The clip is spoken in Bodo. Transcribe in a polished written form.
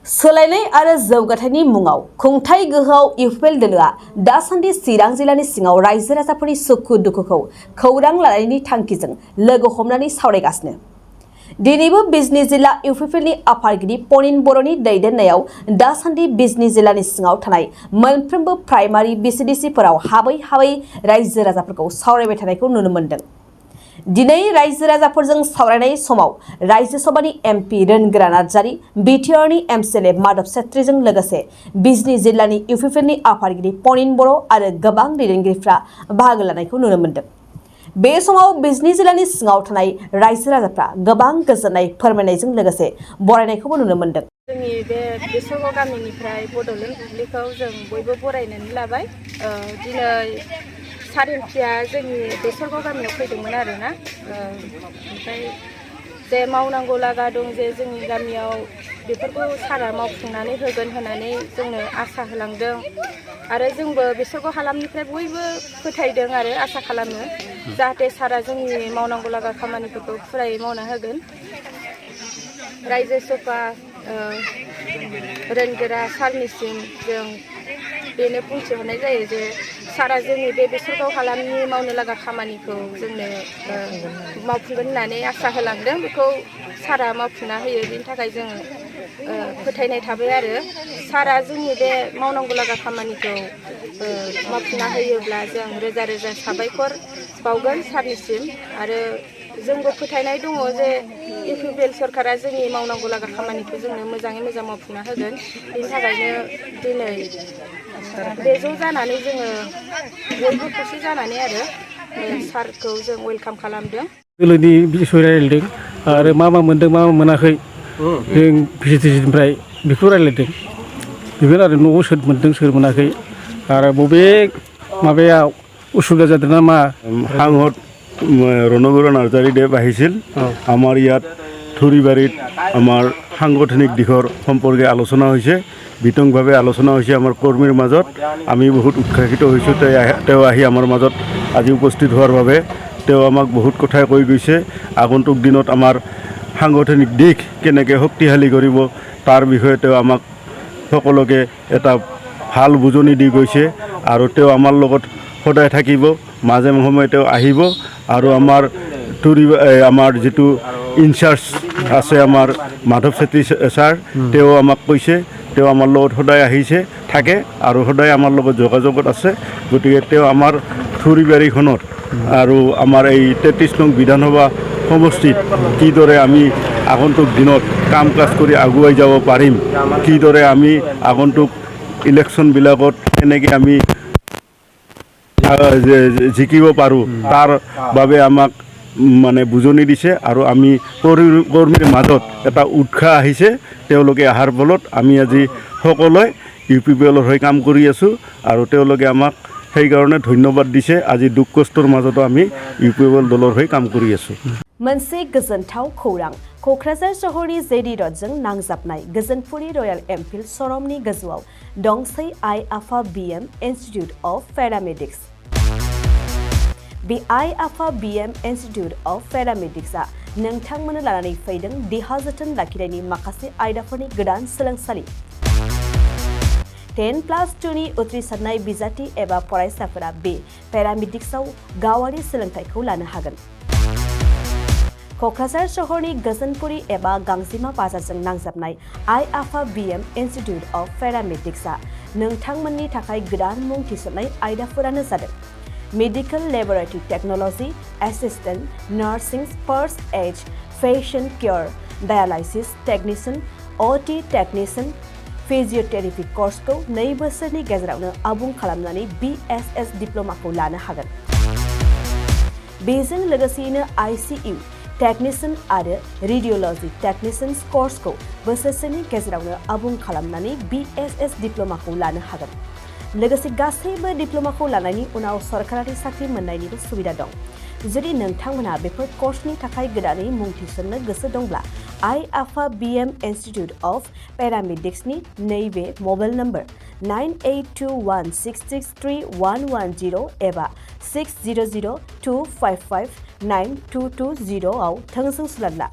सोलायनाय आरो जौगाथायनि मुङाव खुंथाय गोहोआव इउपिएल दोलोआ दासान्दि चिरां जिल्लानि सिङाव रायजो राजाफोरनि सुखु दुखुखौ खौरां लानायनि थांखिजों लोगो हमनानै सावरायगासिनो। दिनैबो बिजनी जिल्ला इउपिएलनि आफादगिरि पनिन बर'नि दैदेननायाव दासान्दि बिजनी जिल्लानि सिङाव थानाय मोनफ्रोमबो प्राइमारि बिसिडिसिफोराव हाबै रायजो राजाफोरखौ सावरायबाय थानायखौ नुनो मोन्दों। दिनै रायजो राजाफोरजों सावरायनाय समाव रायजो सभानि एमपि रोनगोरा नार्जारी, बिटिआरनि एमसिएलए माधव छेत्रीजों लोगोसे बिजनी जिल्लानि इउपिएलनि आफादगिरि पनिन बर' आरो गोबां दैदेनगिरिफ्रा बाहागो लानायखौ नुनो मोन्दों। बे समाव बिजनी जिल्लानि सिङाव थानाय रायजो राजाफ्रा गोबां गोजोननाय फोरमायनायजों लोगोसे बरायनायखौबो नुनो मोन्दों। जोंनि बे बेसरगाव गामिनिफ्राय बड'लेण्ड बुब्लिखौ जों बयबो बरायनानै लाबाय। दिनै सार एमपिया जोंनि बेसरगाव गामियाव फैदोंमोन आरोना, ओमफ्राय जे मावनांगौ लागा दं जे जोंनि गामियाव बेफोरखौ सारा मावफुंनानै होगोन होननानै जोंनो आसा होलांदों आरो जोंबो बेसरगाव हालामनिफ्राय बयबो फोथायदों आरो आसा खालामो जाहाथे सारा जोंनि मावनांगौ लागा खामानिफोरखौ फुरायै मावना होगोन। रायजो सभा रोनगोरा सारनिसिम जों बेनो बुंथिहरनाय जायो जे सारा जोंनि बे बेसरगाव हालामनि मावनो लागा खामानिखौ जोंनो मावफुंगोन होननानै आसा होलांदों। बेखौ सारा मावफुंना होयो, बेनि थाखाय जोङो फोथायनाय थाबाय आरो सारा जोंनि बे मावनांगौ लागा खामानिखौ मावफुंना होयोब्ला जों रोजा रोजा साबायखर बावगोन सारनिसिम आरो जोंबो फोथायनाय दङ जे इउपिएल सरकारा जोंनि मावनांगौ लागा खामानिखौ जोंनो मोजाङै मोजां मावफुंना होगोन। बेनि थाखायनो दिनै बे ज' जानानै जोङो बयबो खौसे जानानै आरो सारखौ जों वेलकाम खालामदों। गोलोनि बिसय रायलायदों आरो मा मोन्दों मा मोनाखै जों भिसिडिसिनिफ्राय बेखौ रायलायदों। बेफोर आरो न'आव सोर मोन्दों सोर मोनाखै आरो बबे माबायाव उसुबिदा जादों ना मा। সাংসদ ৰণগুৰা নাৰ্জাৰী দেৱ আহিছিল। আমাৰ ইয়াত থুৰিবাৰীত আমাৰ সাংগঠনিক দিশৰ সম্পৰ্কে আলোচনা হৈছে, বিতংভাৱে আলোচনা হৈছে আমাৰ কৰ্মীৰ মাজত। আমি বহুত উৎসাহিত হৈছোঁ তেওঁ আহি আমাৰ মাজত আজি উপস্থিত হোৱাৰ বাবে। তেওঁ আমাক বহুত কথাই কৈ গৈছে। আগন্তুক দিনত আমাৰ সাংগঠনিক দিশ কেনেকৈ শক্তিশালী কৰিব তাৰ বিষয়ে তেওঁ আমাক সকলোকে এটা ভাল বুজনি দি গৈছে আৰু তেওঁ আমাৰ লগত সদায় থাকিব, মাজে সময়ে তেওঁ আহিব আৰু আমাৰ যিটো ইনচাৰ্জ আছে আমাৰ মাধৱ চেত্ৰী ছাৰ, তেওঁ আমাক কৈছে তেওঁ আমাৰ লগত সদায় আহিছে থাকে আৰু সদায় আমাৰ লগত যোগাযোগত আছে। গতিকে তেওঁ আমাৰ থুৰিবাৰীখনত আৰু আমাৰ এই 33 নং বিধানসভা সমষ্টিত কিদৰে আমি আগন্তুক দিনত কাম কাজ কৰি আগুৱাই যাব পাৰিম, কিদৰে আমি আগন্তুক ইলেকশ্যনবিলাকত কেনেকৈ আমি জিকিব পাৰোঁ তাৰ বাবে আমাক মানে বুজনি দিছে আৰু আমি কৰ্মীৰ মাজত এটা উৎসাহ আহিছে। তেওঁলোকে অহাৰ ফলত আমি আজি সকলোৱে ইউপিএলৰ হৈ কাম কৰি আছোঁ আৰু তেওঁলোকে আমাক সেইকাৰণে ধন্যবাদ দিছে। আজি দুখ কষ্টৰ মাজতো আমি ইউপিএল দলৰ হৈ কাম কৰি আছোঁ। मोनसे गोजोनथाव खौरां क'क्राझार सहरनि जेडि रडजों नांजाबनाय गोजोनपुरी रयेल एनफिल्ड श'रुमनि गोजौआव दंसै आइ आफा बिएम इन्स्टिट्युट अफ पेरामेडिक्स। बे आइ आफा बिएम इन्स्टिट्युट अफ पेरामेडिक्सआ नोंथांमोननो लानानै फैदों देहा जोथोन लाखिनायनि माखासे आयदाफोरनि गोदान सोलोंसालि। 10+2नि उथ्रिसारनाय बिजाथि एबा फरायसाफोरा बे पेरामेडिक्सआव गावारि सोलोंथाइखौ लानो हागोन। क'क्राझार सहरनि गोजोनपुरी एबा गांजिमा बाजारजों नांजाबनाय आइ आफा बिएम इन्स्टिट्युट अफ पेरामेडिक्सआ नोंथांमोननि थाखाय गोदान मुं थिसननाय आयदाफोरानो जादों medical laboratory technology, assistant nursing, first aid, patient care, dialysis technician, OT technician, physiotherapy कर्सखौ 2 बोसोरनि गेजेरावनो आबुं खालामनानै BSS डिप्ल'माखौ लानो हागोन। बेजों लोगोसेयैनो ICU टेक्निशियान आरो रेडियोल'जि टेक्निशियान कर्सखौ बोसोरसेनि गेजेरावनो आबुं खालामनानै BSS डिप्ल'माखौ लानो हागोन। लोगोसे गासैबो डिप्ल'माखौ लानायनि उनाव सरकारारि साख्रि मोननायनिबो सुबिदा दं। जुदि नोंथांमोनहा बेफोर कर्सनि थाखाय गोदानै मुं थिसननो गोसो दंब्ला आइ आफा BM इन्स्टिटिउट अफ पेरामेडिक्सनि नैबे मबाइल नम्बर 9821663110 एबा 6002559220 आव थोंजों सुलाद ला।